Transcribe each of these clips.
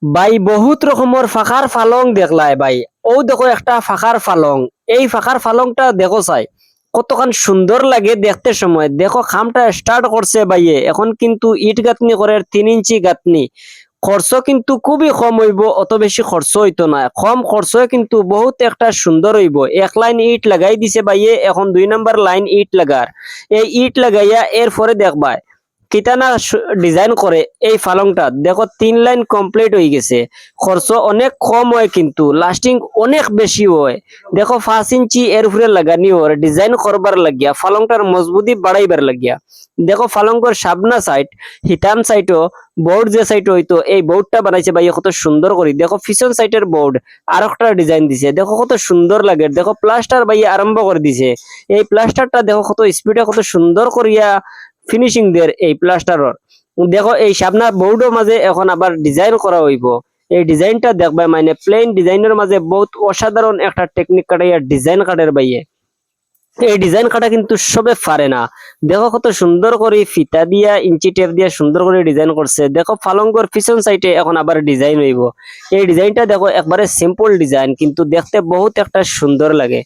ভাই বহুত রকমের ফাঁকার ফালং দেখলাই ভাই। ও দেখো একটা ফাঁকার ফালং। এই ফাঁকার ফালংটা দেখো চাই কতখান সুন্দর লাগে দেখতে সময়। দেখো খামটা স্টার্ট করছে ভাইয়ে, এখন কিন্তু ইট গাঁথনি করে 3 ইঞ্চি গাঁথনি। খরচ কিন্তু খুবই কম হইব, অত বেশি খরচ হইতো না, কম খরচে কিন্তু বহুত একটা সুন্দর হইব। এক লাইন ইট লাগাই দিছে ভাইয়ে, এখন 2 নাম্বার লাইন ইট লাগার। এই ইট লাগাইয়া এরপরে দেখবা কিতানা ডিজাইন করে এই ফালংটা। দেখো 3 লাইন কমপ্লিট হয়ে গেছে। খরচ অনেক কম হয় কিন্তু লাস্টিং অনেক বেশি হয়। দেখো 5 ইঞ্চি এর উপরে লাগানি ওর ডিজাইন করবার লাগিয়া, ফালংটার মজবুতি বাড়াইবার লাগিয়া। দেখো ফালঙ্গর সাবনা সাইড, হিতান সাইডও বোর্ড যে সাইড হইতো এই বোর্ডটা বানাইছে ভাই কত সুন্দর করে। দেখো পিছন সাইডের বোর্ড আর একটা ডিজাইন দিছে, দেখো কত সুন্দর লাগে। দেখো প্লাস্টার ভাই আরম্ভ করে দিছে। এই প্লাস্টারটা দেখো কত স্পিডে কত সুন্দর করিয়া ফিনিশিং দের এই প্লাস্টারর। দেখো এই সামনা বোর্ডের মাঝে এখন আবার ডিজাইন করা হইব। এই ডিজাইনটা দেখবা মানে প্লেন ডিজাইনের মাঝে বহুত অসাধারণ একটা টেকনিক কাটাইয়া ডিজাইন কাটের বাইয়ে। এই ডিজাইন কাটা কিন্তু সবে পারে না। দেখো কত সুন্দর করে ফিতা দিয়া ইঞ্চি টেপ দিয়া সুন্দর করে ডিজাইন করছে। দেখো ফালঙ্গর পিছন সাইডে এখন আবার ডিজাইন হইব। এই ডিজাইনটা দেখো একবারে সিম্পল ডিজাইন কিন্তু দেখতে বহুত একটা সুন্দর লাগে।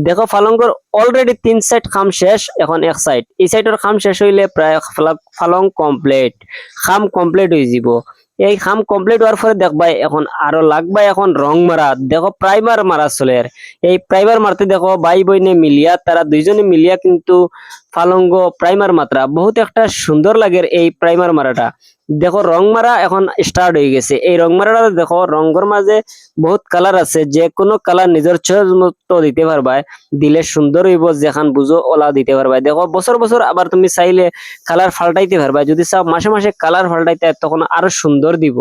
দেখো ফালঙ্গর অলরেডি 3 সাইড খাম শেষ, এখন এক সাইড। এই সাইডের খাম শেষ হইলে প্রায় ফালং কমপ্লিট, খাম কমপ্লিট হয়ে যাব। এই খাম কমপ্লিট হওয়ার পরে দেখবা এখন আরো লাগবা এখন রং মারা। দেখো প্রাইমার মারা চলে। এই প্রাইমার মারতে দেখো ভাই বইনে মিলিয়া, তারা দুইজনে মিলিয়া কিন্তু ফালঙ্গ প্রাইমার মাত্রা বহুত একটা সুন্দর লাগে। এই প্রাইমার মারাটা দেখো রং মারা এখন স্টার্ট হয়ে গেছে। এই রং মারাটা দেখো রঙের মাঝে বহুত কালার আছে, যে কোনো কালার নিজের চয়েস মতো দিতে পারবা, দিলে সুন্দর হইব। যেখান বুঝো ওলা দিতে পারবা। দেখো বছর বছর আবার তুমি চাইলে কালার পাল্টাইতে পারবা, যদি চাও মাসে মাসে কালার পাল্টাইতে তখন আরো সুন্দর দিব।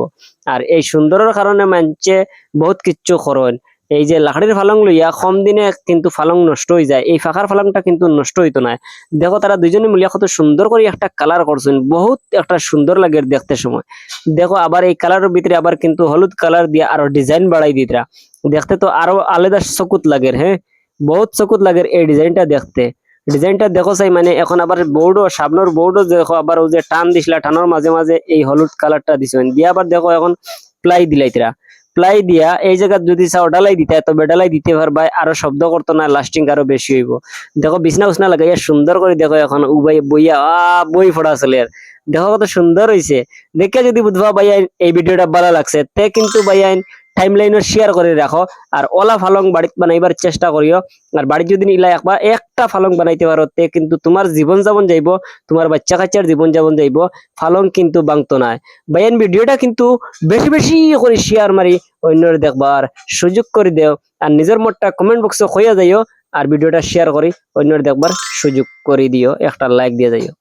আর এই সুন্দরের কারণে মানছে বহুত কিচ্ছু করেন। এই যে লাকড়ির ফালং লইয়া কম দিনে কিন্তু ফালং নষ্ট হয়ে যায়, এই ফাঁকার ফালংটা কিন্তু নষ্ট হইতো না। দেখো তারা দুইজনে মিলিয়া কত সুন্দর করে একটা কালার করছেন, বহুত একটা সুন্দর লাগে দেখতে সময়। দেখো আবার এই কালারের ভিতরে আবার কিন্তু হলুদ কালার দিয়ে আরো ডিজাইন বাড়াই দিতরা, দেখতে তো আরো আলাদা চকুত লাগে। হ্যাঁ, বহুত চকুত লাগে এই ডিজাইনটা দেখতে। ডিজাইনটা দেখো চাই মানে এখন আবার বোর্ডও সামনের বোর্ডও দেখো আবার ওই যে টান দিছিলা, টানোর মাঝে মাঝে এই হলুদ কালারটা দিছেন দিয়ে আবার দেখো এখন প্লাই দিলাইতরা। প্লাই দিয়া এই জায়গা যদি চাও ডালাই দিতে তবে ডালাই দিতে পারবা, আরো শব্দ করতো না, লাস্টিং আরো বেশি হইব। দেখো বিছনা উছনা লাগাইয়া সুন্দর করে দেখো এখন উবাই বইয়া বই ফোড়া চলে। দেখো কত সুন্দর হইছে। দেখে যদি বুঝবা ভাইয়া এই ভিডিওটা ভালো লাগছে তে কিন্তু ভাইয়া টাইমলাইনে শেয়ার করে রাখো। আর ওলা ফালং বাড়িতে বানাইবার চেষ্টা করিও। আর বাড়ি যদি ইলা একবার একটা ফালং বানাইতে পারো তে কিন্তু তোমার জীবন যাপন যাইব, তোমার বাচ্চা কাচ্চার জীবন যাপন যাইব। ফালং কিন্তু বাংতো না। ভাইয়ান ভিডিওটা কিন্তু বেশি বেশি করে শেয়ার মারি অন্যর দেখবার সুযোগ করে দেও। আর নিজের মতটা কমেন্ট বক্সে কইয়া যাইও। আর ভিডিওটা শেয়ার করি অন্যর দেখবার সুযোগ করে দিও, একটা লাইক দিয়ে যাইও।